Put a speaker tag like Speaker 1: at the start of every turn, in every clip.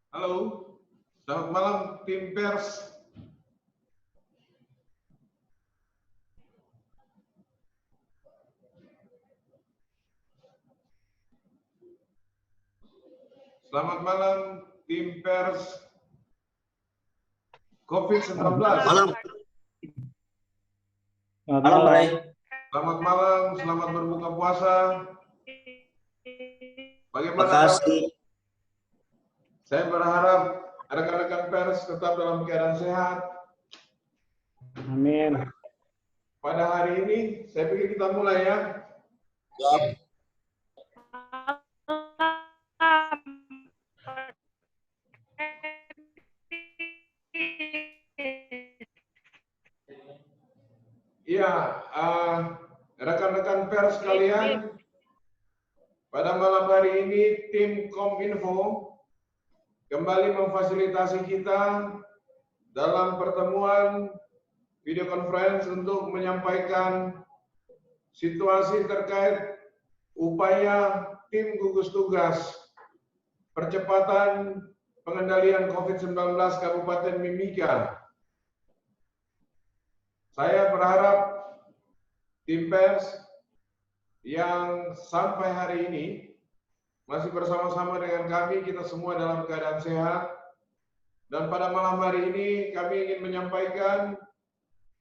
Speaker 1: Halo, selamat malam tim pers. Selamat malam tim pers COVID-19.
Speaker 2: Malam.
Speaker 3: Malam,
Speaker 2: Bray.
Speaker 1: Selamat malam, selamat berbuka puasa. Bagaimana
Speaker 2: Terima kasih.
Speaker 1: kabar? Saya berharap rekan-rekan pers tetap dalam keadaan sehat.
Speaker 3: Amin.
Speaker 1: Pada hari ini, saya pikir kita mulai ya.
Speaker 2: Siap.
Speaker 1: Iya, rekan-rekan pers sekalian, pada malam hari ini tim Kominfo kembali memfasilitasi kita dalam pertemuan video conference untuk menyampaikan situasi terkait upaya tim gugus tugas percepatan pengendalian COVID-19 Kabupaten Mimika. Saya berharap tim pers yang sampai hari ini masih bersama-sama dengan kami, kita semua dalam keadaan sehat. Dan pada malam hari ini kami ingin menyampaikan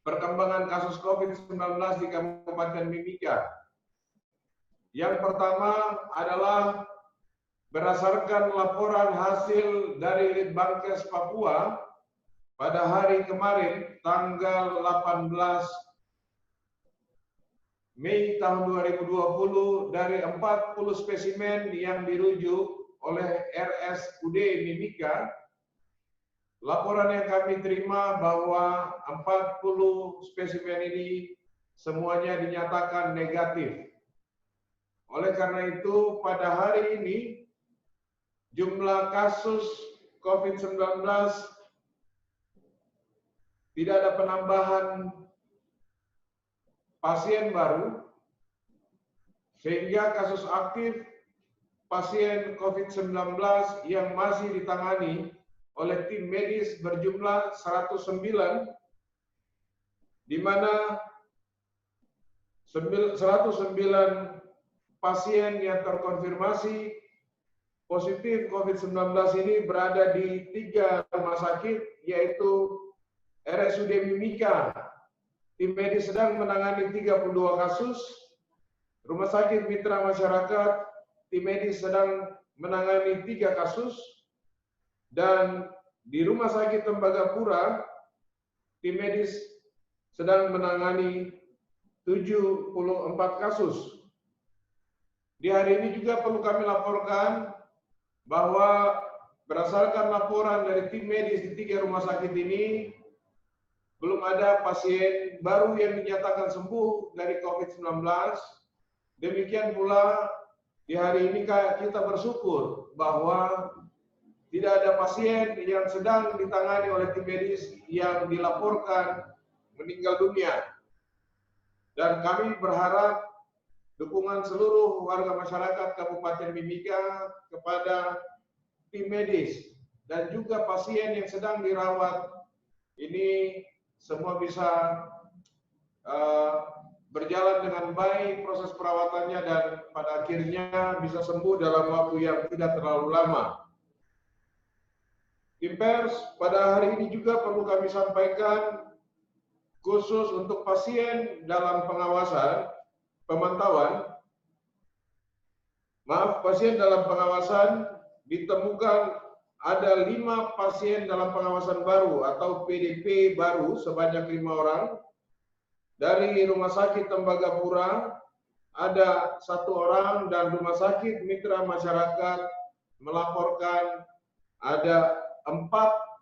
Speaker 1: perkembangan kasus COVID-19 di Kabupaten Mimika. Yang pertama adalah berdasarkan laporan hasil dari Litbangkes Papua pada hari kemarin, tanggal 18 Mei tahun 2020, dari 40 spesimen yang dirujuk oleh RSUD Mimika, laporan yang kami terima bahwa 40 spesimen ini semuanya dinyatakan negatif. Oleh karena itu, pada hari ini, jumlah kasus COVID-19 tidak ada penambahan pasien baru, sehingga kasus aktif pasien COVID-19 yang masih ditangani oleh tim medis berjumlah 109, di mana 109 pasien yang terkonfirmasi positif COVID-19 ini berada di 3 rumah sakit, yaitu RSUD Mimika, tim medis sedang menangani 32 kasus, Rumah Sakit Mitra Masyarakat, tim medis sedang menangani 3 kasus, dan di Rumah Sakit Tembagapura, tim medis sedang menangani 74 kasus. Di hari ini juga perlu kami laporkan bahwa berdasarkan laporan dari tim medis di 3 rumah sakit ini, belum ada pasien baru yang dinyatakan sembuh dari COVID-19. Demikian pula di hari ini kita bersyukur bahwa tidak ada pasien yang sedang ditangani oleh tim medis yang dilaporkan meninggal dunia. Dan kami berharap dukungan seluruh warga masyarakat Kabupaten Mimika kepada tim medis dan juga pasien yang sedang dirawat ini semua bisa berjalan dengan baik proses perawatannya dan pada akhirnya bisa sembuh dalam waktu yang tidak terlalu lama. Tim pers, pada hari ini juga perlu kami sampaikan khusus untuk pasien dalam pengawasan, pasien dalam pengawasan ditemukan ada 5 pasien dalam pengawasan baru atau PDP baru sebanyak 5 orang. Dari Rumah Sakit Tembagapura ada 1 orang dan Rumah Sakit Mitra Masyarakat melaporkan ada 4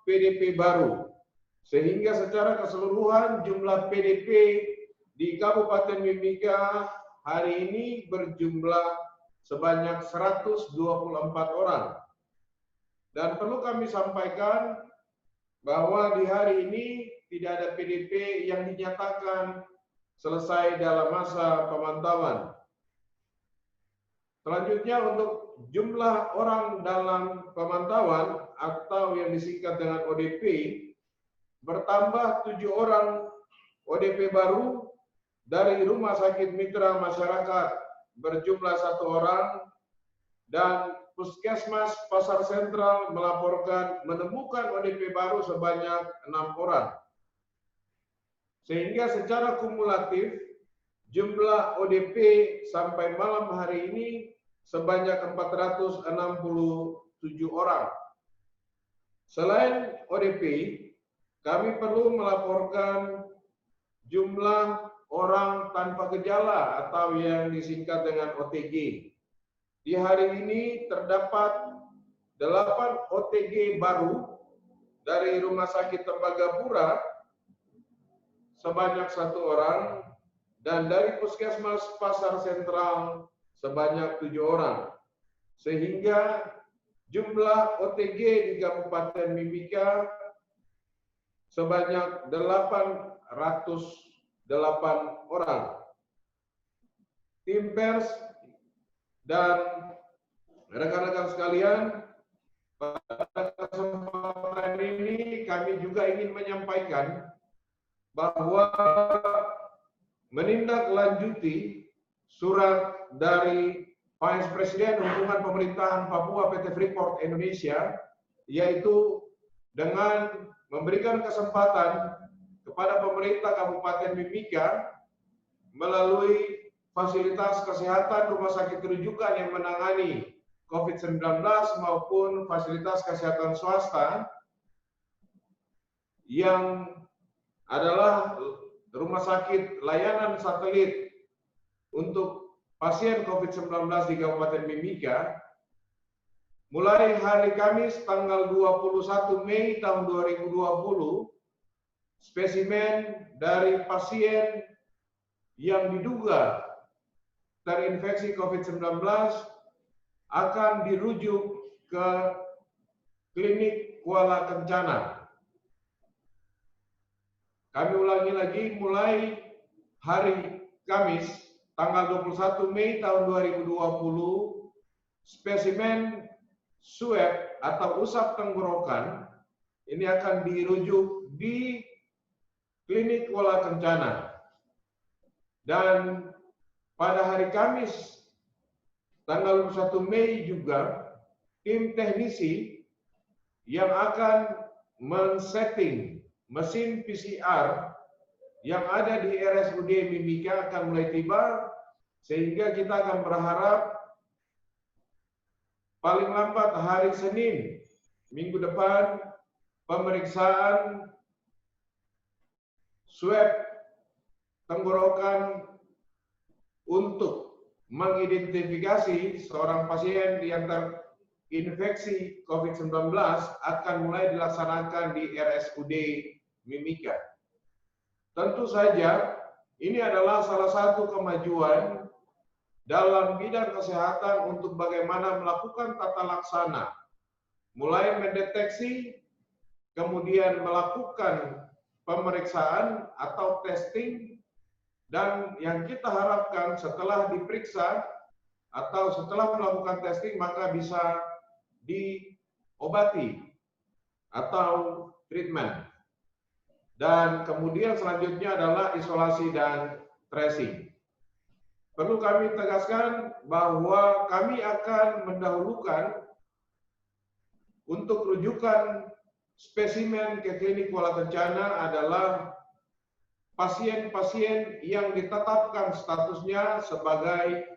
Speaker 1: PDP baru. Sehingga secara keseluruhan jumlah PDP di Kabupaten Mimika hari ini berjumlah sebanyak 124 orang. Dan perlu kami sampaikan bahwa di hari ini tidak ada PDP yang dinyatakan selesai dalam masa pemantauan. Selanjutnya untuk jumlah orang dalam pemantauan atau yang disingkat dengan ODP bertambah 7 orang ODP baru dari Rumah Sakit Mitra Masyarakat berjumlah 1 orang dan Puskesmas Pasar Sentral melaporkan menemukan ODP baru sebanyak 6 orang. Sehingga secara kumulatif jumlah ODP sampai malam hari ini sebanyak 467 orang. Selain ODP, kami perlu melaporkan jumlah orang tanpa gejala atau yang disingkat dengan OTG. Di hari ini terdapat 8 OTG baru dari Rumah Sakit Tembagapura sebanyak 1 orang dan dari Puskesmas Pasar Sentral sebanyak 7 orang. Sehingga jumlah OTG di Kabupaten Mimika sebanyak 808 orang. Tim pers dan rekan-rekan sekalian, pada kesempatan ini kami juga ingin menyampaikan bahwa menindaklanjuti surat dari Vice Presiden Hubungan Pemerintahan Papua PT Freeport Indonesia, yaitu dengan memberikan kesempatan kepada pemerintah Kabupaten Mimika melalui fasilitas kesehatan rumah sakit rujukan yang menangani COVID-19 maupun fasilitas kesehatan swasta yang adalah rumah sakit layanan satelit untuk pasien COVID-19 di Kabupaten Mimika, mulai hari Kamis tanggal 21 Mei tahun 2020, spesimen dari pasien yang diduga terinfeksi COVID-19 akan dirujuk ke klinik Kuala Kencana. Kami ulangi lagi, mulai hari Kamis tanggal 21 Mei tahun 2020, spesimen swab atau usap tenggorokan ini akan dirujuk di klinik Kuala Kencana. Dan pada hari Kamis tanggal 21 Mei juga, tim teknisi yang akan men-setting mesin PCR yang ada di RSUD Mimika akan mulai tiba, sehingga kita akan berharap paling lambat hari Senin minggu depan pemeriksaan swab tenggorokan untuk mengidentifikasi seorang pasien yang terinfeksi COVID-19 akan mulai dilaksanakan di RSUD Mimika. Tentu saja ini adalah salah satu kemajuan dalam bidang kesehatan untuk bagaimana melakukan tata laksana, mulai mendeteksi, kemudian melakukan pemeriksaan atau testing, dan yang kita harapkan setelah diperiksa atau setelah melakukan testing maka bisa diobati atau treatment. Dan kemudian selanjutnya adalah isolasi dan tracing. Perlu kami tegaskan bahwa kami akan mendahulukan untuk rujukan spesimen ke klinik Kuala Kencana adalah pasien-pasien yang ditetapkan statusnya sebagai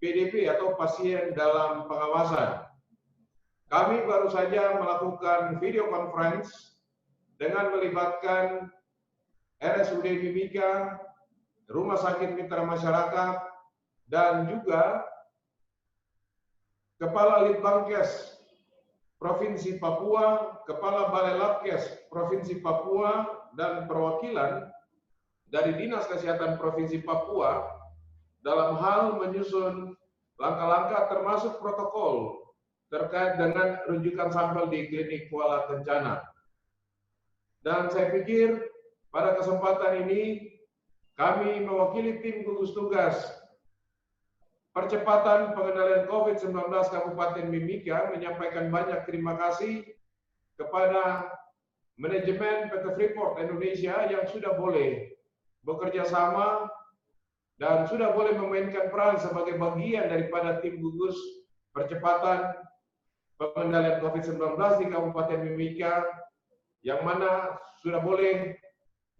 Speaker 1: PDP atau pasien dalam pengawasan. Kami baru saja melakukan video conference dengan melibatkan RSUD Mimika, Rumah Sakit Mitra Masyarakat, dan juga Kepala Litbangkes Provinsi Papua, Kepala Balai Labkes Provinsi Papua, dan perwakilan dari Dinas Kesehatan Provinsi Papua dalam hal menyusun langkah-langkah termasuk protokol terkait dengan rujukan sampel di klinik Kuala Kencana. Dan saya pikir pada kesempatan ini kami mewakili tim gugus tugas Percepatan Pengendalian COVID-19 Kabupaten Mimika menyampaikan banyak terima kasih kepada manajemen PT Freeport Indonesia yang sudah boleh bekerja sama dan sudah boleh memainkan peran sebagai bagian daripada tim gugus percepatan pengendalian COVID-19 di Kabupaten Mimika, yang mana sudah boleh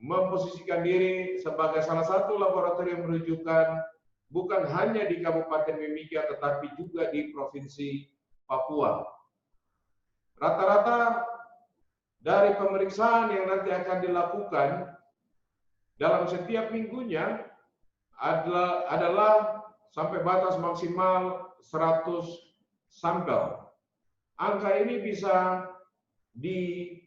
Speaker 1: memposisikan diri sebagai salah satu laboratorium rujukan bukan hanya di Kabupaten Mimika tetapi juga di Provinsi Papua. Rata-rata dari pemeriksaan yang nanti akan dilakukan dalam setiap minggunya adalah sampai batas maksimal 100 sampel. Angka ini bisa dinaikkan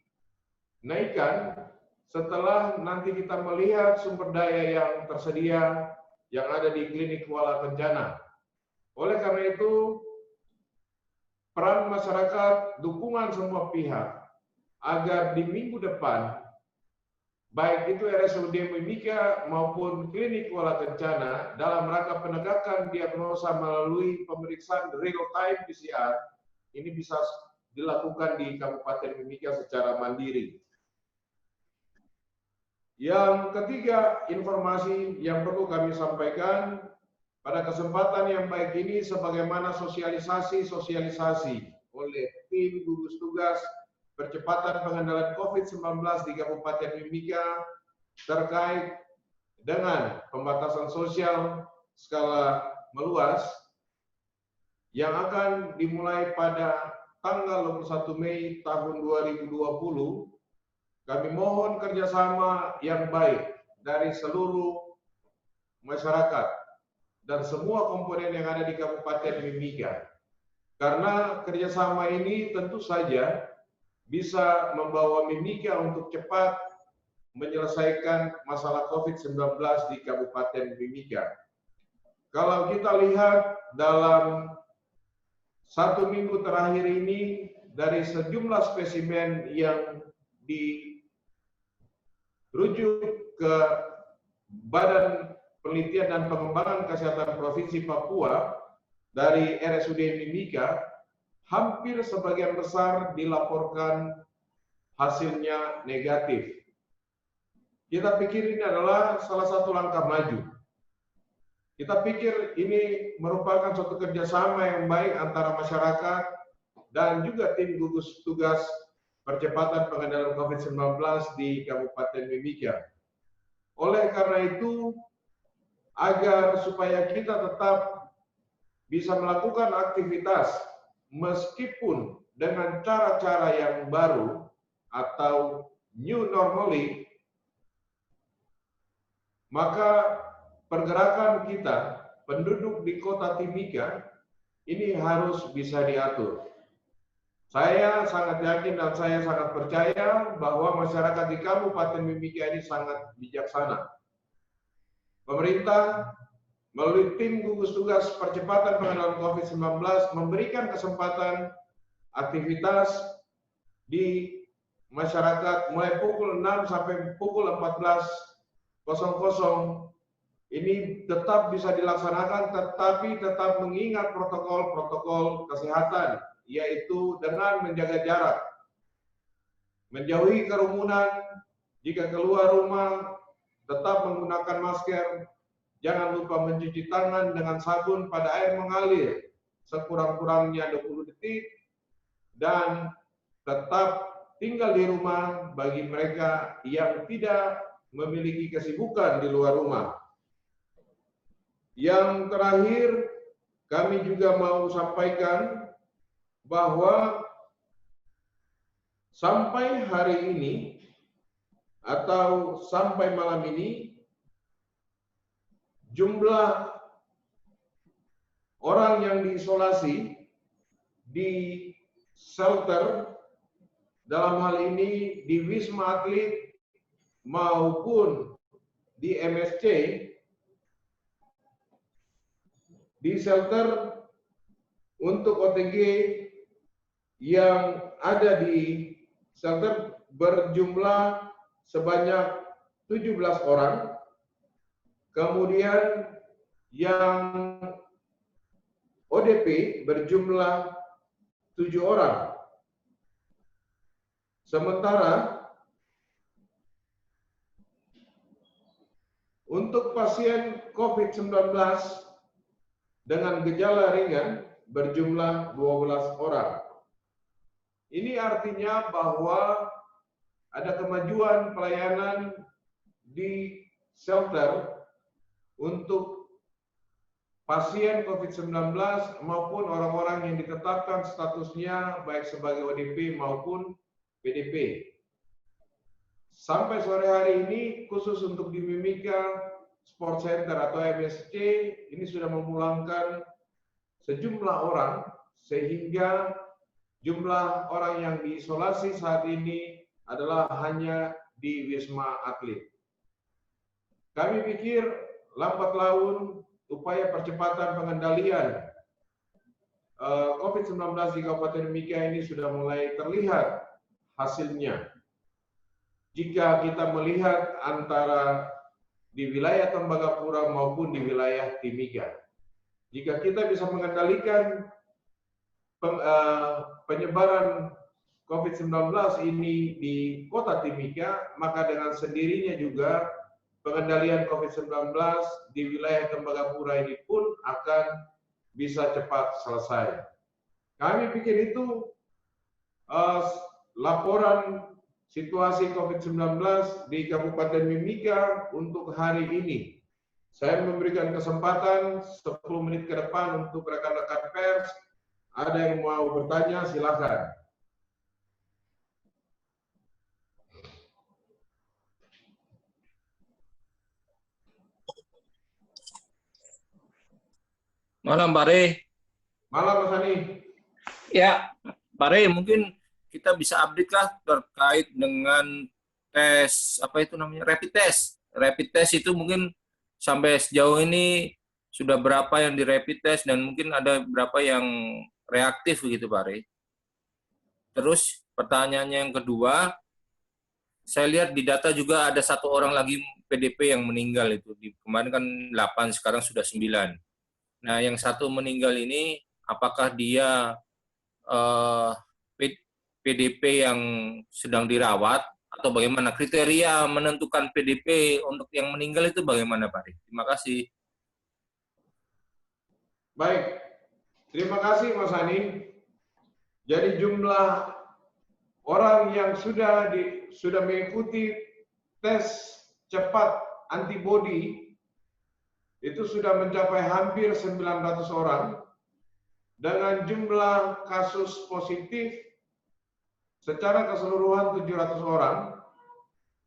Speaker 1: setelah nanti kita melihat sumber daya yang tersedia yang ada di klinik Kuala Kencana. Oleh karena itu, peran masyarakat, dukungan semua pihak agar di minggu depan, baik itu RSUD Mimika maupun klinik Kuala Kencana, dalam rangka penegakan diagnosa melalui pemeriksaan real-time PCR, ini bisa dilakukan di Kabupaten Mimika secara mandiri. Yang ketiga, informasi yang perlu kami sampaikan pada kesempatan yang baik ini sebagaimana sosialisasi oleh tim gugus tugas percepatan pengendalian COVID-19 di Kabupaten Mimika terkait dengan pembatasan sosial skala meluas yang akan dimulai pada tanggal 21 Mei tahun 2020. Kami mohon kerjasama yang baik dari seluruh masyarakat dan semua komponen yang ada di Kabupaten Mimika. Karena kerjasama ini tentu saja bisa membawa Mimika untuk cepat menyelesaikan masalah COVID-19 di Kabupaten Mimika. Kalau kita lihat dalam 1 minggu terakhir ini, dari sejumlah spesimen yang dirujuk ke Badan Penelitian dan Pengembangan Kesehatan Provinsi Papua dari RSUD Mimika, hampir sebagian besar dilaporkan hasilnya negatif. Kita pikir ini adalah salah satu langkah maju. Kita pikir ini merupakan suatu kerjasama yang baik antara masyarakat dan juga tim gugus tugas percepatan pengendalian COVID-19 di Kabupaten Mimika. Oleh karena itu, agar supaya kita tetap bisa melakukan aktivitas meskipun dengan cara-cara yang baru atau new normally, maka pergerakan kita, penduduk di kota Timika, ini harus bisa diatur. Saya sangat yakin dan saya sangat percaya bahwa masyarakat di Kabupaten Mimika ini sangat bijaksana. Pemerintah melalui tim gugus tugas percepatan pengendalian COVID-19 memberikan kesempatan aktivitas di masyarakat mulai pukul 6 sampai pukul 14.00 ini tetap bisa dilaksanakan, tetapi tetap mengingat protokol-protokol kesehatan, yaitu dengan menjaga jarak, menjauhi kerumunan, jika keluar rumah tetap menggunakan masker, jangan lupa mencuci tangan dengan sabun pada air mengalir sekurang-kurangnya 20 detik, dan tetap tinggal di rumah bagi mereka yang tidak memiliki kesibukan di luar rumah. Yang terakhir, kami juga mau sampaikan bahwa sampai hari ini atau sampai malam ini, jumlah orang yang diisolasi di shelter, dalam hal ini di Wisma Atlet maupun di MSC, di shelter untuk OTG yang ada di shelter berjumlah sebanyak 17 orang. Kemudian yang ODP berjumlah 7 orang. Sementara untuk pasien COVID-19 dengan gejala ringan berjumlah 12 orang. Ini artinya bahwa ada kemajuan pelayanan di shelter untuk pasien COVID-19 maupun orang-orang yang ditetapkan statusnya baik sebagai ODP maupun PDP. Sampai sore hari ini, khusus untuk di Mimika Sport Center atau MSC, ini sudah memulangkan sejumlah orang, sehingga jumlah orang yang diisolasi saat ini adalah hanya di Wisma Atlet. Kami pikir lambat laun upaya percepatan pengendalian COVID-19 di Kabupaten Mimika ini sudah mulai terlihat hasilnya. Jika kita melihat antara di wilayah Tembagapura maupun di wilayah Timika, jika kita bisa mengendalikan penyebaran COVID-19 ini di kota Timika, maka dengan sendirinya juga pengendalian COVID-19 di wilayah Tembagapura ini pun akan bisa cepat selesai. Kami pikir itu laporan situasi COVID-19 di Kabupaten Mimika untuk hari ini. Saya memberikan kesempatan 10 menit ke depan untuk rekan-rekan pers. Ada yang mau bertanya, silakan.
Speaker 2: Malam, Pak Rey.
Speaker 1: Malam, Mas Ani.
Speaker 2: Ya, Pak Rey, mungkin kita bisa update lah terkait dengan tes, apa itu namanya, rapid test. Rapid test itu mungkin sampai sejauh ini sudah berapa yang di rapid test dan mungkin ada berapa yang reaktif begitu, Pak Rey. Terus pertanyaannya yang kedua, saya lihat di data juga ada 1 orang lagi PDP yang meninggal itu. Kemarin kan 8, sekarang sudah 9. Nah, yang 1 meninggal ini, apakah dia PDP yang sedang dirawat atau bagaimana? Kriteria menentukan PDP untuk yang meninggal itu bagaimana, Pak? Terima kasih.
Speaker 1: Baik, terima kasih Mas Ani. Jadi jumlah orang yang sudah mengikuti tes cepat antibodi itu sudah mencapai hampir 900 orang dengan jumlah kasus positif secara keseluruhan 700 orang.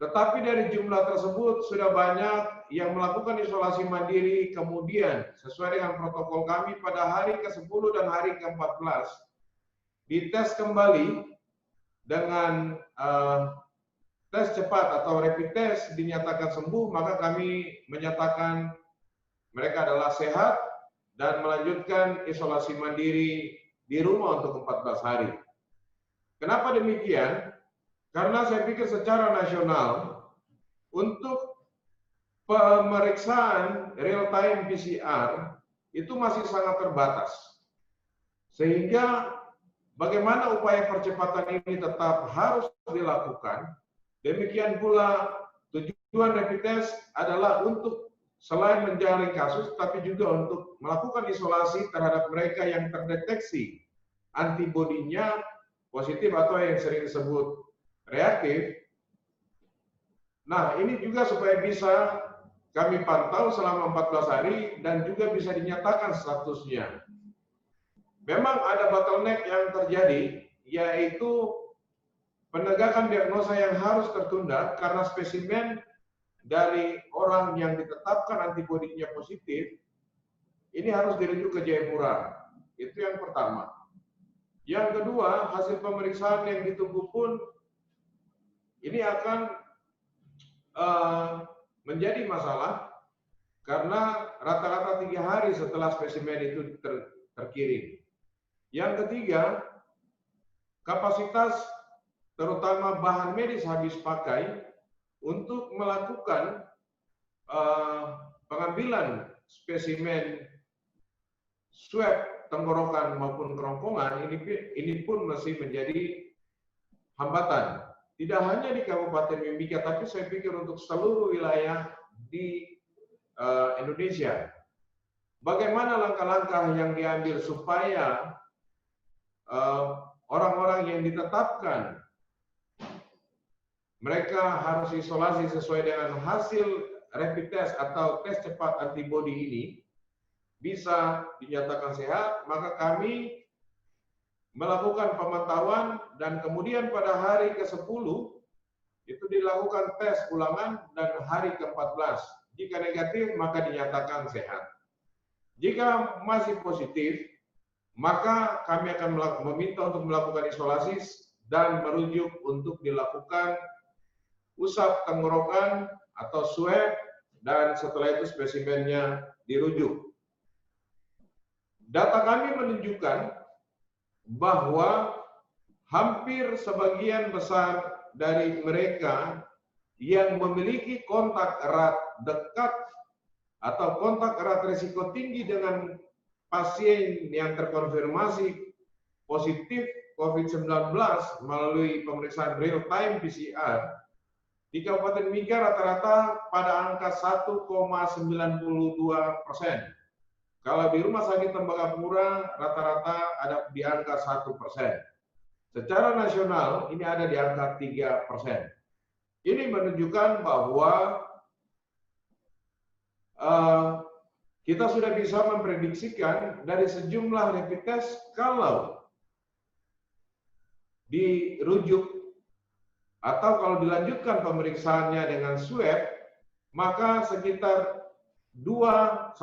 Speaker 1: Tetapi dari jumlah tersebut sudah banyak yang melakukan isolasi mandiri, kemudian sesuai dengan protokol kami pada hari ke-10 dan hari ke-14 dites kembali dengan tes cepat atau rapid test, dinyatakan sembuh, maka kami menyatakan mereka adalah sehat dan melanjutkan isolasi mandiri di rumah untuk 14 hari. Kenapa demikian? Karena saya pikir secara nasional untuk pemeriksaan real time PCR itu masih sangat terbatas. Sehingga bagaimana upaya percepatan ini tetap harus dilakukan. Demikian pula tujuan rapid test adalah untuk selain menjaring kasus, tapi juga untuk melakukan isolasi terhadap mereka yang terdeteksi antibodinya positif atau yang sering disebut reaktif. Nah, ini juga supaya bisa kami pantau selama 14 hari dan juga bisa dinyatakan statusnya. Memang ada bottleneck yang terjadi, yaitu penegakan diagnosa yang harus tertunda karena spesimen dari orang yang ditetapkan antibodinya positif, ini harus dirujuk ke Jayapura. Itu yang pertama. Yang kedua, hasil pemeriksaan yang ditunggu pun ini akan menjadi masalah karena rata-rata 3 hari setelah spesimen itu terkirim. Yang ketiga, kapasitas terutama bahan medis habis pakai untuk melakukan pengambilan spesimen swab tenggorokan maupun kerongkongan ini pun masih menjadi hambatan. Tidak hanya di Kabupaten Mimika, tapi saya pikir untuk seluruh wilayah di Indonesia. Bagaimana langkah-langkah yang diambil supaya orang-orang yang ditetapkan mereka harus isolasi sesuai dengan hasil rapid test atau tes cepat antibodi ini bisa dinyatakan sehat, maka kami melakukan pemantauan dan kemudian pada hari ke-10 itu dilakukan tes ulangan dan hari ke-14. Jika negatif maka dinyatakan sehat. Jika masih positif, maka kami akan meminta untuk melakukan isolasi dan merujuk untuk dilakukan usap tenggorokan atau swab dan setelah itu spesimennya dirujuk. Data kami menunjukkan bahwa hampir sebagian besar dari mereka yang memiliki kontak erat dekat atau kontak erat risiko tinggi dengan pasien yang terkonfirmasi positif COVID-19 melalui pemeriksaan real-time PCR, di Kabupaten Mimika rata-rata pada angka 1,92%. Kalau di Rumah Sakit Tembagapura rata-rata ada di angka 1%. Secara nasional ini ada di angka 3%. Ini menunjukkan bahwa kita sudah bisa memprediksikan dari sejumlah rapid test kalau dirujuk atau kalau dilanjutkan pemeriksaannya dengan swab, maka sekitar 2-3%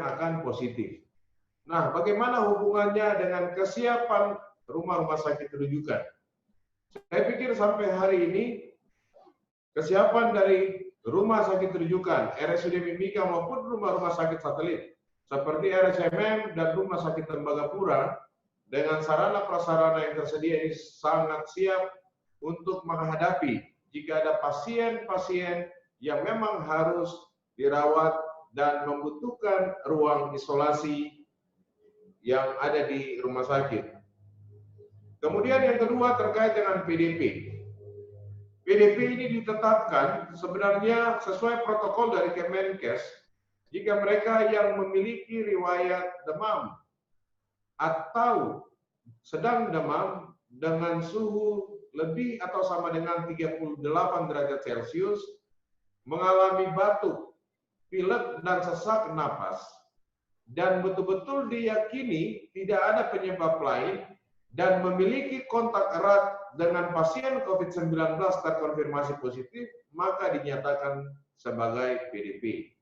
Speaker 1: akan positif. Nah, bagaimana hubungannya dengan kesiapan rumah-rumah sakit rujukan? Saya pikir sampai hari ini kesiapan dari rumah sakit rujukan, RSUD Mimika maupun rumah-rumah sakit satelit seperti RSMM dan Rumah Sakit Tembagapura dengan sarana prasarana yang tersedia ini sangat siap untuk menghadapi jika ada pasien-pasien yang memang harus dirawat dan membutuhkan ruang isolasi yang ada di rumah sakit. Kemudian yang kedua terkait dengan PDP. PDP ini ditetapkan sebenarnya sesuai protokol dari Kemenkes jika mereka yang memiliki riwayat demam atau sedang demam dengan suhu lebih atau sama dengan 38 derajat Celcius, mengalami batuk, pilek, dan sesak napas, dan betul-betul diyakini tidak ada penyebab lain dan memiliki kontak erat dengan pasien COVID-19 terkonfirmasi positif, maka dinyatakan sebagai PDP.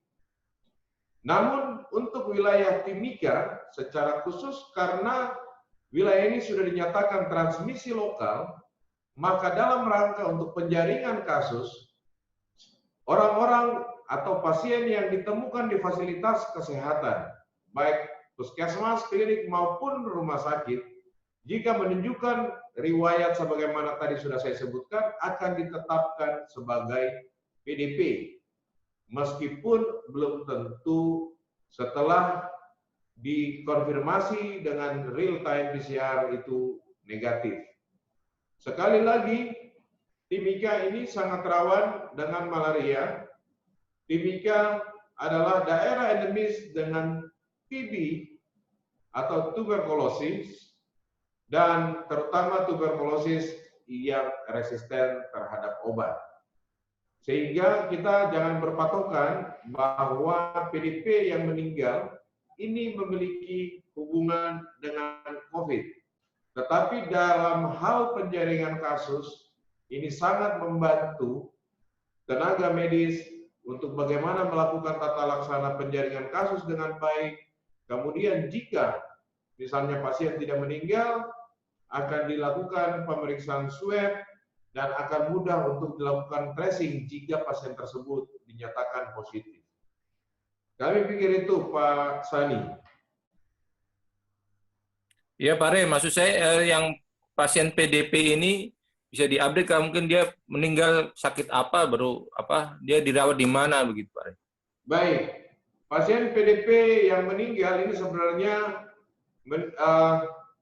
Speaker 1: Namun untuk wilayah Timika secara khusus karena wilayah ini sudah dinyatakan transmisi lokal, maka dalam rangka untuk penjaringan kasus, orang-orang atau pasien yang ditemukan di fasilitas kesehatan, baik puskesmas, klinik maupun rumah sakit, jika menunjukkan riwayat sebagaimana tadi sudah saya sebutkan, akan ditetapkan sebagai PDP. Meskipun belum tentu setelah dikonfirmasi dengan real-time PCR itu negatif. Sekali lagi, Timika ini sangat rawan dengan malaria. Timika adalah daerah endemis dengan TB atau tuberkulosis, dan terutama tuberkulosis yang resisten terhadap obat. Sehingga kita jangan berpatokan bahwa PDP yang meninggal ini memiliki hubungan dengan COVID. Tetapi dalam hal penjaringan kasus, ini sangat membantu tenaga medis untuk bagaimana melakukan tata laksana penjaringan kasus dengan baik. Kemudian jika misalnya pasien tidak meninggal, akan dilakukan pemeriksaan swab dan akan mudah untuk dilakukan tracing jika pasien tersebut dinyatakan positif. Kami pikir itu, Pak Sani.
Speaker 2: Ya, Pak Rey, maksud saya yang pasien PDP ini bisa diupdate kalau mungkin dia meninggal sakit apa, baru apa, dia dirawat di mana begitu, Pak Rey?
Speaker 1: Baik, pasien PDP yang meninggal ini sebenarnya 2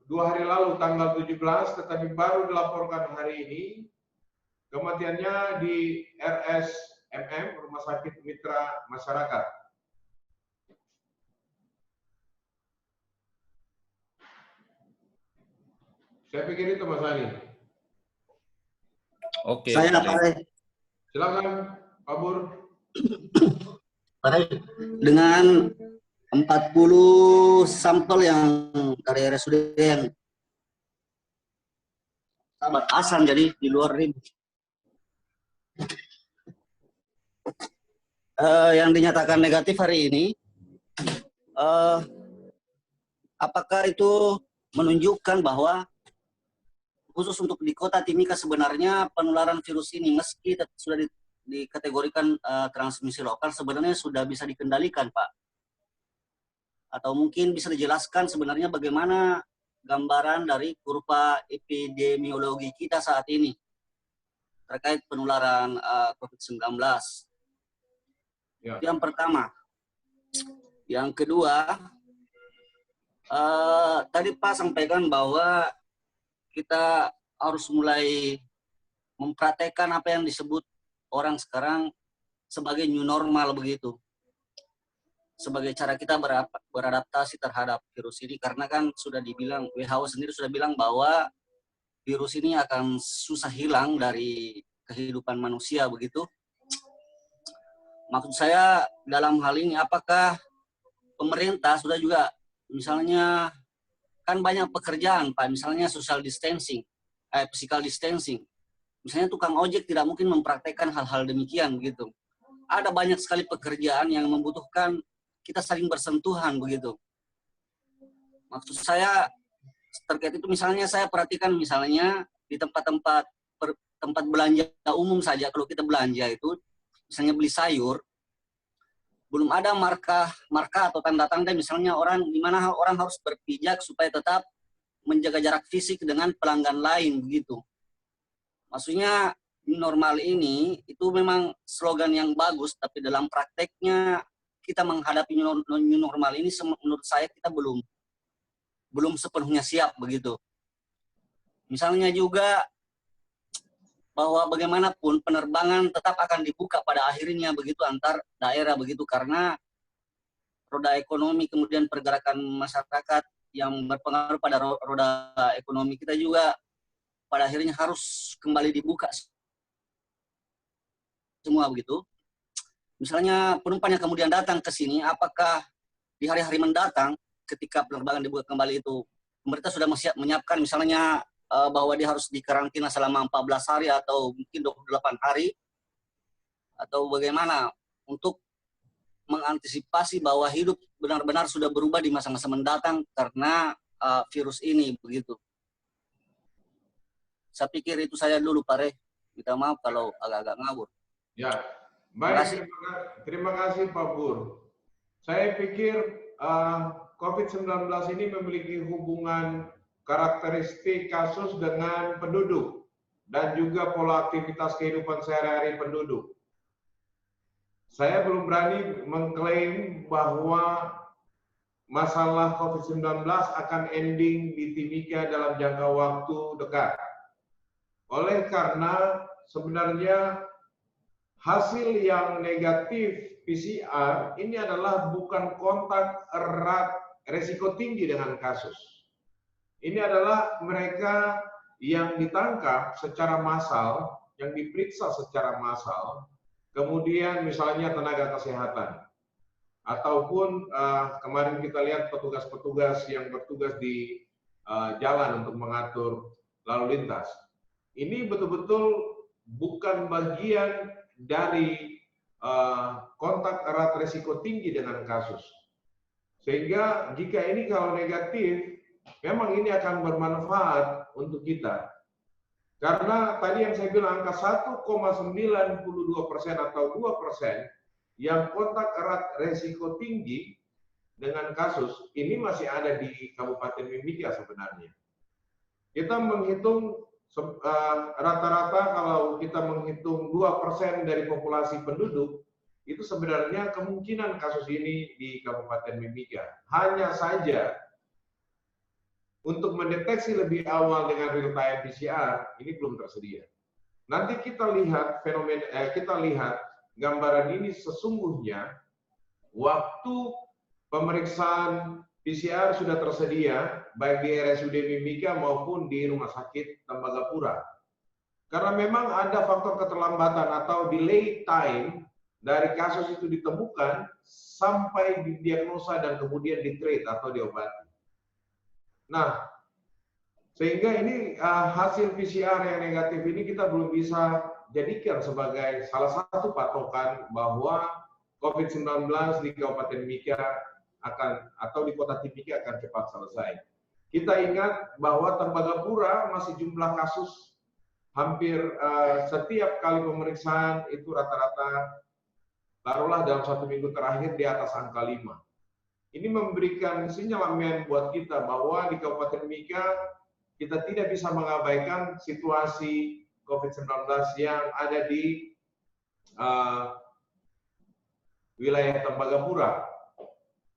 Speaker 1: hari lalu tanggal 17, tetapi baru dilaporkan hari ini kematiannya di RSMM, Rumah Sakit Mitra Masyarakat. Saya pikir itu Mas Ali.
Speaker 2: Oke.
Speaker 3: Saya Pak Re.
Speaker 1: Silakan Pak Bur.
Speaker 3: Pak Re, dengan 40 sampel yang dari RSUD yang sahabat Hasan, jadi di luar ini. Yang dinyatakan negatif hari ini, apakah itu menunjukkan bahwa khusus untuk di kota Timika sebenarnya penularan virus ini meski sudah dikategorikan transmisi lokal sebenarnya sudah bisa dikendalikan, Pak? Atau mungkin bisa dijelaskan sebenarnya bagaimana gambaran dari kurva epidemiologi kita saat ini terkait penularan COVID-19.
Speaker 1: Ya.
Speaker 3: Yang pertama. Yang kedua, tadi Pak sampaikan bahwa kita harus mulai mempraktekkan apa yang disebut orang sekarang sebagai new normal begitu. Sebagai cara kita beradaptasi terhadap virus ini, karena kan sudah dibilang, WHO sendiri sudah bilang bahwa virus ini akan susah hilang dari kehidupan manusia begitu. Maksud saya dalam hal ini apakah pemerintah sudah juga misalnya kan banyak pekerjaan Pak, misalnya social distancing, physical distancing. Misalnya tukang ojek tidak mungkin mempraktekkan hal-hal demikian begitu. Ada banyak sekali pekerjaan yang membutuhkan kita saling bersentuhan begitu. Maksud saya terkait itu misalnya saya perhatikan misalnya di tempat-tempat belanja umum saja, kalau kita belanja itu misalnya beli sayur, belum ada marka atau tanda-tanda misalnya di mana orang harus berpijak supaya tetap menjaga jarak fisik dengan pelanggan lain begitu. Maksudnya normal ini itu memang slogan yang bagus, tapi dalam prakteknya kita menghadapi new normal ini menurut saya kita belum sepenuhnya siap begitu. Misalnya juga bahwa bagaimanapun penerbangan tetap akan dibuka pada akhirnya begitu antar daerah begitu, karena roda ekonomi kemudian pergerakan masyarakat yang berpengaruh pada roda ekonomi kita juga pada akhirnya harus kembali dibuka semua begitu. Misalnya penumpang yang kemudian datang ke sini, apakah di hari-hari mendatang ketika penerbangan dibuka kembali itu pemerintah sudah menyiapkan misalnya bahwa dia harus dikarantina selama 14 hari atau mungkin 28 hari atau bagaimana untuk mengantisipasi bahwa hidup benar-benar sudah berubah di masa-masa mendatang karena virus ini begitu. Saya pikir itu saya dulu Pak Re. Minta maaf kalau agak-agak ngawur.
Speaker 1: Ya, baik. Terima kasih Pak Bur. Saya pikir COVID-19 ini memiliki hubungan karakteristik kasus dengan penduduk dan juga pola aktivitas kehidupan sehari-hari penduduk. Saya belum berani mengklaim bahwa masalah COVID-19 akan ending di Timika dalam jangka waktu dekat. Oleh karena sebenarnya hasil yang negatif PCR ini adalah bukan kontak erat resiko tinggi dengan kasus. Ini adalah mereka yang ditangkap secara massal, yang diperiksa secara massal, kemudian misalnya tenaga kesehatan. Ataupun kemarin kita lihat petugas-petugas yang bertugas di jalan untuk mengatur lalu lintas. Ini betul-betul bukan bagian dari kontak erat resiko tinggi dengan kasus. Sehingga jika ini kalau negatif, memang ini akan bermanfaat untuk kita. Karena tadi yang saya bilang angka 1,92% atau 2% yang kontak erat resiko tinggi dengan kasus, ini masih ada di Kabupaten Mimika sebenarnya. Kita menghitung rata-rata kalau kita menghitung 2% dari populasi penduduk, itu sebenarnya kemungkinan kasus ini di Kabupaten Mimika. Hanya saja untuk mendeteksi lebih awal dengan real time PCR ini belum tersedia. Nanti kita lihat gambaran ini sesungguhnya waktu pemeriksaan PCR sudah tersedia baik di RSUD Mimika maupun di Rumah Sakit Tembagapura. Karena memang ada faktor keterlambatan atau delay time dari kasus itu ditemukan sampai didiagnosa dan kemudian di-treat atau diobati. Nah, sehingga ini hasil PCR yang negatif ini kita belum bisa jadikan sebagai salah satu patokan bahwa COVID-19 di Kabupaten Mimika atau di Kota Timika akan cepat selesai. Kita ingat bahwa Tembagapura masih jumlah kasus hampir setiap kali pemeriksaan itu rata-rata taruhlah dalam 1 minggu terakhir di atas angka 5. Ini memberikan sinyalemen buat kita bahwa di Kabupaten Mimika kita tidak bisa mengabaikan situasi COVID-19 yang ada di wilayah Tembagapura.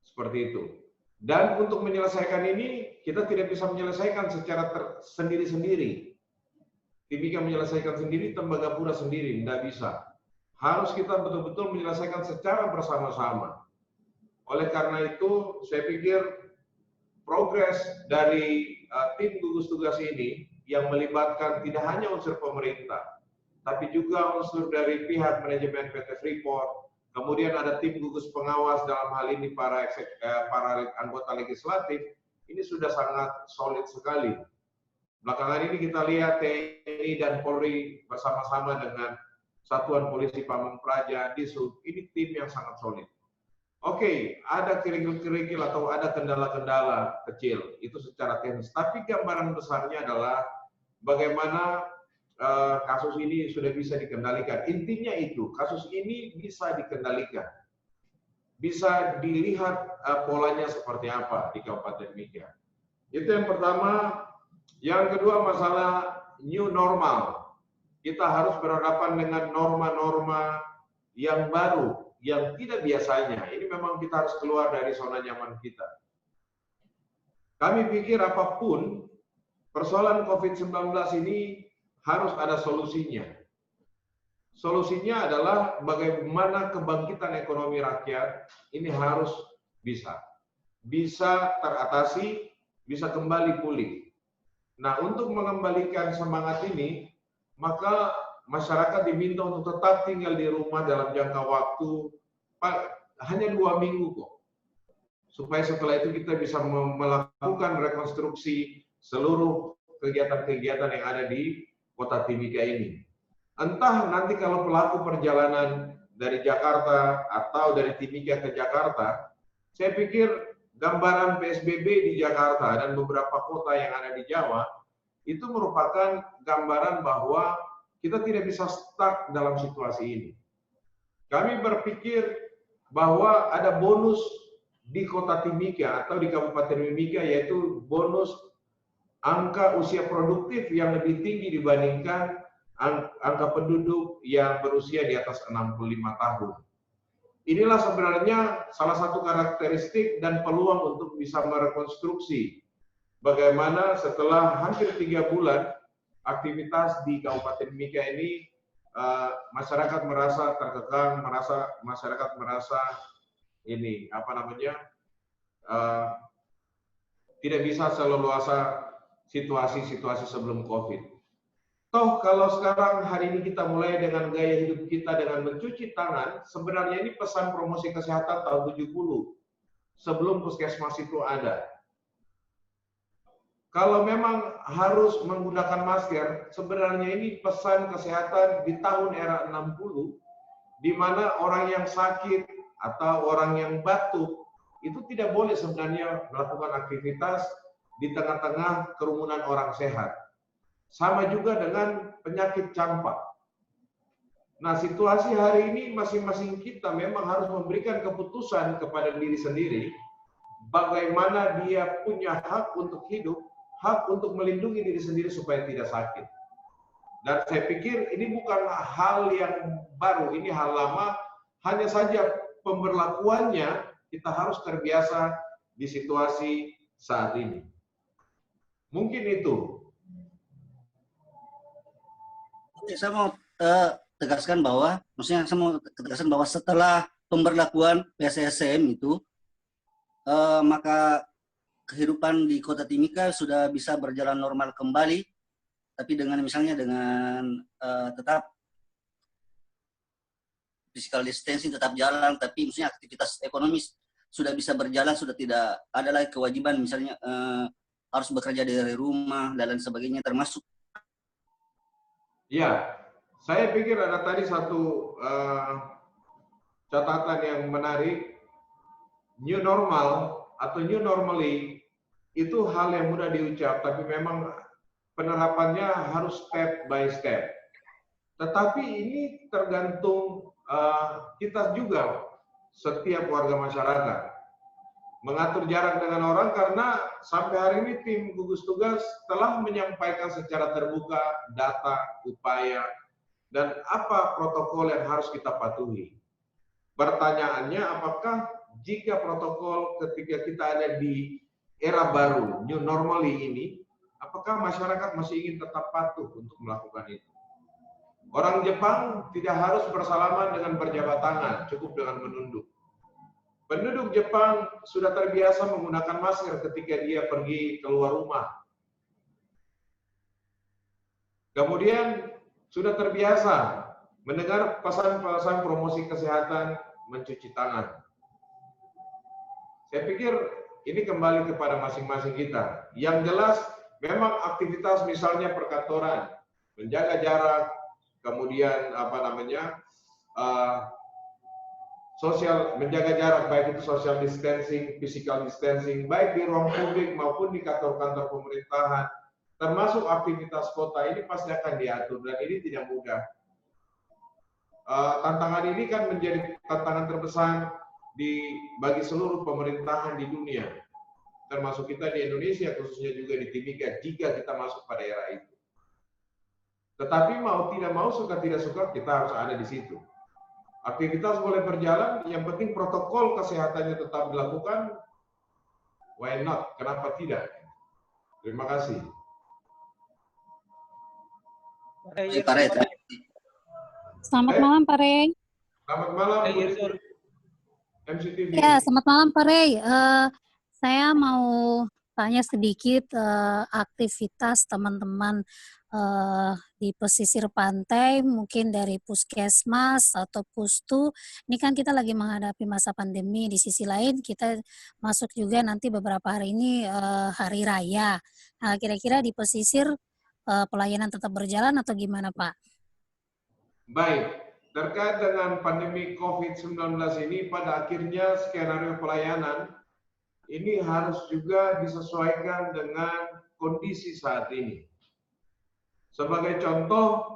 Speaker 1: Seperti itu. Dan untuk menyelesaikan ini, kita tidak bisa menyelesaikan secara sendiri-sendiri. Timika menyelesaikan sendiri, Tembagapura sendiri, tidak bisa. Harus kita betul-betul menyelesaikan secara bersama-sama. Oleh karena itu, saya pikir progres dari tim gugus tugas ini yang melibatkan tidak hanya unsur pemerintah, tapi juga unsur dari pihak manajemen PT Freeport, kemudian ada tim gugus pengawas dalam hal ini para anggota legislatif, ini sudah sangat solid sekali. Belakangan ini kita lihat TNI dan Polri bersama-sama dengan Satuan Polisi Pamong Praja, Disub, ini tim yang sangat solid. Oke, ada kerikil-kerikil atau ada kendala-kendala kecil, itu secara teknis. Tapi gambaran besarnya adalah bagaimana kasus ini sudah bisa dikendalikan. Intinya itu, kasus ini bisa dikendalikan. Bisa dilihat polanya seperti apa di Kabupaten Mimika. Itu yang pertama. Yang kedua, masalah new normal. Kita harus berhadapan dengan norma-norma yang baru, yang tidak biasanya. Ini memang kita harus keluar dari zona nyaman kita. Kami pikir apapun, persoalan COVID-19 ini harus ada solusinya. Solusinya adalah bagaimana kebangkitan ekonomi rakyat ini harus bisa teratasi, bisa kembali pulih. Nah, untuk mengembalikan semangat ini, maka masyarakat diminta untuk tetap tinggal di rumah dalam jangka waktu hanya 2 minggu kok. Supaya setelah itu kita bisa melakukan rekonstruksi seluruh kegiatan-kegiatan yang ada di Kota Timika ini. Entah nanti kalau pelaku perjalanan dari Jakarta atau dari Timika ke Jakarta, saya pikir gambaran PSBB di Jakarta dan beberapa kota yang ada di Jawa itu merupakan gambaran bahwa kita tidak bisa stuck dalam situasi ini. Kami berpikir bahwa ada bonus di Kota Timika atau di Kabupaten Mimika, yaitu bonus angka usia produktif yang lebih tinggi dibandingkan angka penduduk yang berusia di atas 65 tahun. Inilah sebenarnya salah satu karakteristik dan peluang untuk bisa merekonstruksi bagaimana setelah hampir 3 bulan aktivitas di Kabupaten Mimika ini masyarakat merasa terkekang, masyarakat merasa ini tidak bisa seleluasa situasi-situasi sebelum COVID. Toh kalau sekarang hari ini kita mulai dengan gaya hidup kita dengan mencuci tangan, sebenarnya ini pesan promosi kesehatan tahun 70 sebelum puskesmas itu ada. Kalau memang harus menggunakan masker, sebenarnya ini pesan kesehatan di tahun era 60, di mana orang yang sakit atau orang yang batuk itu tidak boleh sebenarnya melakukan aktivitas di tengah-tengah kerumunan orang sehat. Sama juga dengan penyakit campak. Nah, situasi hari ini masing-masing kita memang harus memberikan keputusan kepada diri sendiri bagaimana dia punya hak untuk hidup, hak untuk melindungi diri sendiri supaya tidak sakit. Dan saya pikir ini bukan hal yang baru, ini hal lama, hanya saja pemberlakuannya kita harus terbiasa di situasi saat ini. Mungkin itu.
Speaker 3: Saya mau tegaskan bahwa, maksudnya saya mau tegaskan bahwa setelah pemberlakuan PSSM itu, maka kehidupan di Kota Timika sudah bisa berjalan normal kembali, tapi dengan misalnya dengan tetap physical distancing tetap jalan, tapi misalnya aktivitas ekonomis sudah bisa berjalan, sudah tidak ada lagi kewajiban misalnya harus bekerja dari rumah dan lain sebagainya, termasuk.
Speaker 1: Ya, saya pikir ada tadi satu catatan yang menarik. New normal atau new normally itu hal yang mudah diucap, tapi memang penerapannya harus step by step. Tetapi ini tergantung kita juga, setiap warga masyarakat. Mengatur jarak dengan orang, karena sampai hari ini tim gugus tugas telah menyampaikan secara terbuka data, upaya, dan apa protokol yang harus kita patuhi. Pertanyaannya, apakah jika protokol ketika kita ada di era baru, new normally ini, apakah masyarakat masih ingin tetap patuh untuk melakukan itu? Orang Jepang tidak harus bersalaman dengan berjabat tangan, cukup dengan menunduk. Penduduk Jepang sudah terbiasa menggunakan masker ketika dia pergi keluar rumah. Kemudian sudah terbiasa mendengar pesan-pesan promosi kesehatan mencuci tangan. Saya pikir ini kembali kepada masing-masing kita. Yang jelas memang aktivitas misalnya perkantoran, menjaga jarak, kemudian menjaga jarak, baik itu social distancing, physical distancing, baik di ruang publik maupun di kantor-kantor pemerintahan, termasuk aktivitas kota, ini pasti akan diatur, dan ini tidak mudah. Tantangan ini kan menjadi tantangan terbesar bagi seluruh pemerintahan di dunia, termasuk kita di Indonesia, khususnya juga di Timika, jika kita masuk pada era itu. Tetapi mau tidak mau, suka tidak suka, kita harus ada di situ. Aktivitas boleh berjalan, yang penting protokol kesehatannya tetap dilakukan. Why not? Kenapa tidak? Terima kasih.
Speaker 4: Selamat malam, Pak Rey.
Speaker 1: Selamat malam, MCTV.
Speaker 4: Ya, selamat malam, Pak Rey. Saya mau tanya sedikit aktivitas teman-teman di pesisir pantai, mungkin dari Puskesmas atau Pustu. Ini kan kita lagi menghadapi masa pandemi. Di sisi lain kita masuk juga nanti beberapa hari ini hari raya. Nah, kira-kira di pesisir pelayanan tetap berjalan atau gimana, Pak?
Speaker 1: Baik. Terkait dengan pandemi COVID-19 ini, pada akhirnya skenario pelayanan ini harus juga disesuaikan dengan kondisi saat ini. Sebagai contoh,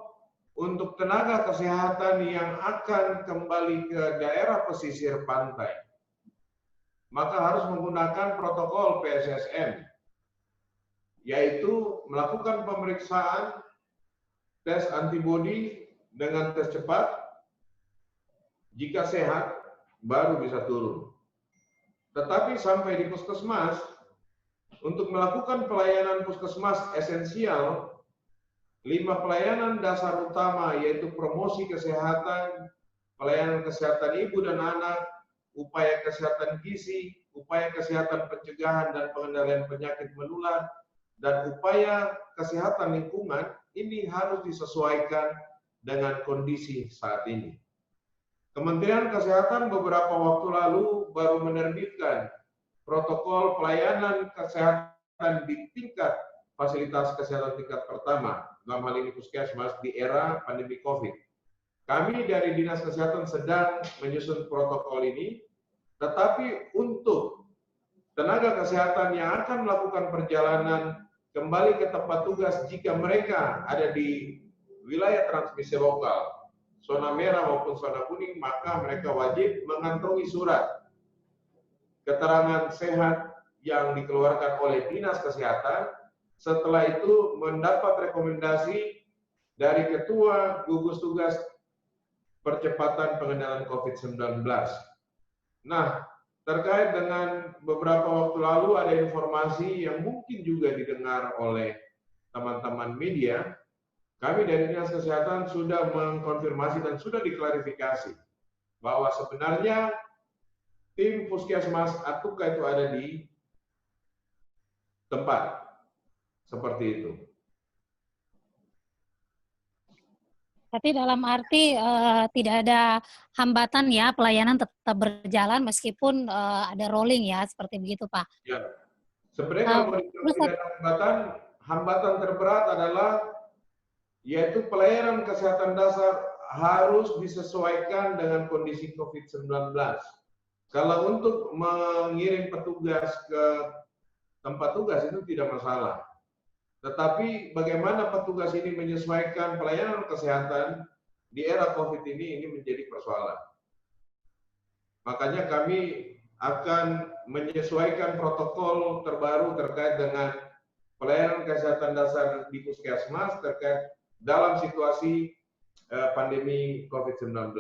Speaker 1: untuk tenaga kesehatan yang akan kembali ke daerah pesisir pantai, maka harus menggunakan protokol PSSM, yaitu melakukan pemeriksaan tes antibodi dengan tes cepat. Jika sehat, baru bisa turun. Tetapi sampai di puskesmas, untuk melakukan pelayanan puskesmas esensial, 5 pelayanan dasar utama, yaitu promosi kesehatan, pelayanan kesehatan ibu dan anak, upaya kesehatan gizi, upaya kesehatan pencegahan dan pengendalian penyakit menular, dan upaya kesehatan lingkungan, ini harus disesuaikan dengan kondisi saat ini. Kementerian Kesehatan beberapa waktu lalu baru menerbitkan protokol pelayanan kesehatan di tingkat fasilitas kesehatan tingkat pertama, dalam hal ini puskesmas, di era pandemi COVID. Kami dari Dinas Kesehatan sedang menyusun protokol ini, tetapi untuk tenaga kesehatan yang akan melakukan perjalanan kembali ke tempat tugas jika mereka ada di wilayah transmisi lokal, zona merah maupun zona kuning, maka mereka wajib mengantongi surat keterangan sehat yang dikeluarkan oleh Dinas Kesehatan. Setelah itu mendapat rekomendasi dari Ketua Gugus Tugas Percepatan Pengendalian COVID-19. Nah, terkait dengan beberapa waktu lalu ada informasi yang mungkin juga didengar oleh teman-teman media. Kami dari Dinas Kesehatan sudah mengkonfirmasi dan sudah diklarifikasi bahwa sebenarnya tim Puskesmas Atuka itu ada di tempat seperti itu.
Speaker 4: Tapi dalam arti tidak ada hambatan ya, pelayanan tetap berjalan meskipun ada rolling ya, seperti begitu Pak.
Speaker 1: Ya, sebenarnya kalau
Speaker 4: Terus
Speaker 1: tidak ada hambatan terberat adalah yaitu pelayanan kesehatan dasar harus disesuaikan dengan kondisi COVID-19. Kalau untuk mengirim petugas ke tempat tugas itu tidak masalah. Tetapi bagaimana petugas ini menyesuaikan pelayanan kesehatan di era COVID ini menjadi persoalan. Makanya kami akan menyesuaikan protokol terbaru terkait dengan pelayanan kesehatan dasar di Puskesmas terkait dalam situasi pandemi COVID-19.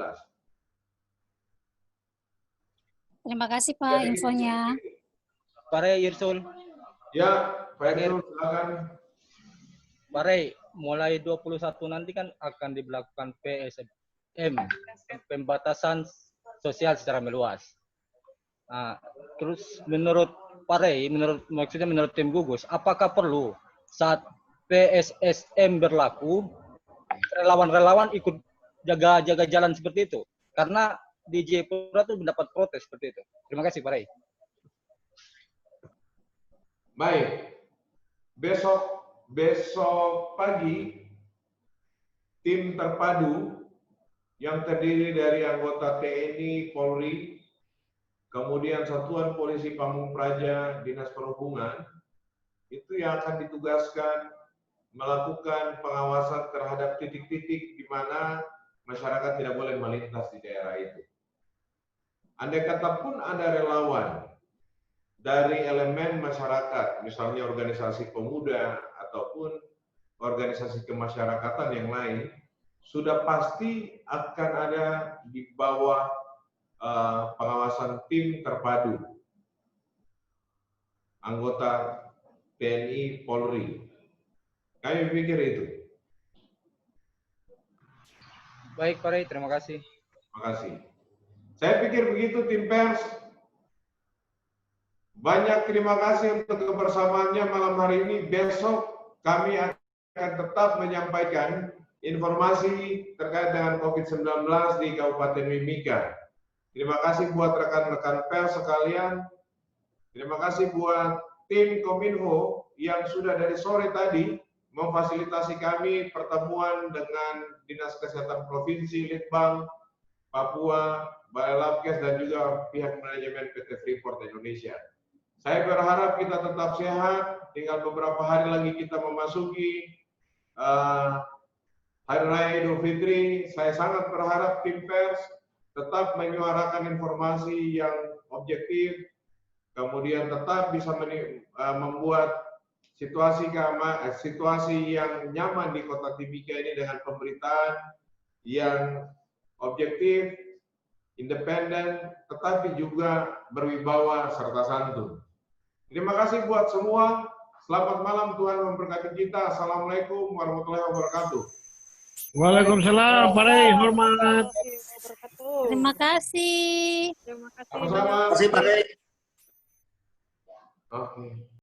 Speaker 4: terima kasih Pak infonya.
Speaker 5: Pak Rey Irsul.
Speaker 1: Ya, Pak Irsul, silakan.
Speaker 5: Pak Rey, mulai 21 nanti kan akan diberlakukan PSBM, pembatasan sosial secara meluas. Nah, terus menurut Pak Rey, menurut tim gugus, apakah perlu saat PSSM berlaku relawan-relawan ikut jaga jalan seperti itu? Karena di Jayapura itu mendapat protes seperti itu. Terima kasih Pak Rey.
Speaker 1: Baik, besok pagi tim terpadu yang terdiri dari anggota TNI, Polri, kemudian Satuan Polisi Pamung Praja, Dinas Perhubungan, itu yang akan ditugaskan melakukan pengawasan terhadap titik-titik di mana masyarakat tidak boleh melintas di daerah itu. Andai kata pun ada relawan dari elemen masyarakat, misalnya organisasi pemuda ataupun organisasi kemasyarakatan yang lain, sudah pasti akan ada di bawah pengawasan tim terpadu anggota TNI Polri. Kami pikir itu.
Speaker 5: Baik Pak Rey, terima kasih.
Speaker 1: Terima kasih. Saya pikir begitu tim pers. Banyak terima kasih untuk kebersamaannya malam hari ini. Besok kami akan tetap menyampaikan informasi terkait dengan COVID-19 di Kabupaten Mimika. Terima kasih buat rekan-rekan pers sekalian. Terima kasih buat tim Kominfo yang sudah dari sore tadi memfasilitasi kami pertemuan dengan Dinas Kesehatan Provinsi, Litbang, Papua, Balai Labkes, dan juga pihak manajemen PT Freeport Indonesia. Saya berharap kita tetap sehat, tinggal beberapa hari lagi kita memasuki Hari Raya Idul Fitri. Saya sangat berharap tim pers tetap menyuarakan informasi yang objektif, kemudian tetap bisa membuat situasi yang nyaman di Kota Timika ini dengan pemberitaan yang objektif, independen, tetapi juga berwibawa serta santun. Terima kasih buat semua. Selamat malam, Tuhan memberkati kita. Assalamualaikum warahmatullahi wabarakatuh.
Speaker 6: Waalaikumsalam, Pak Rey, hormat.
Speaker 4: Terima kasih.
Speaker 1: Sama-sama.
Speaker 3: Terima kasih Pak Rey.
Speaker 1: Oke.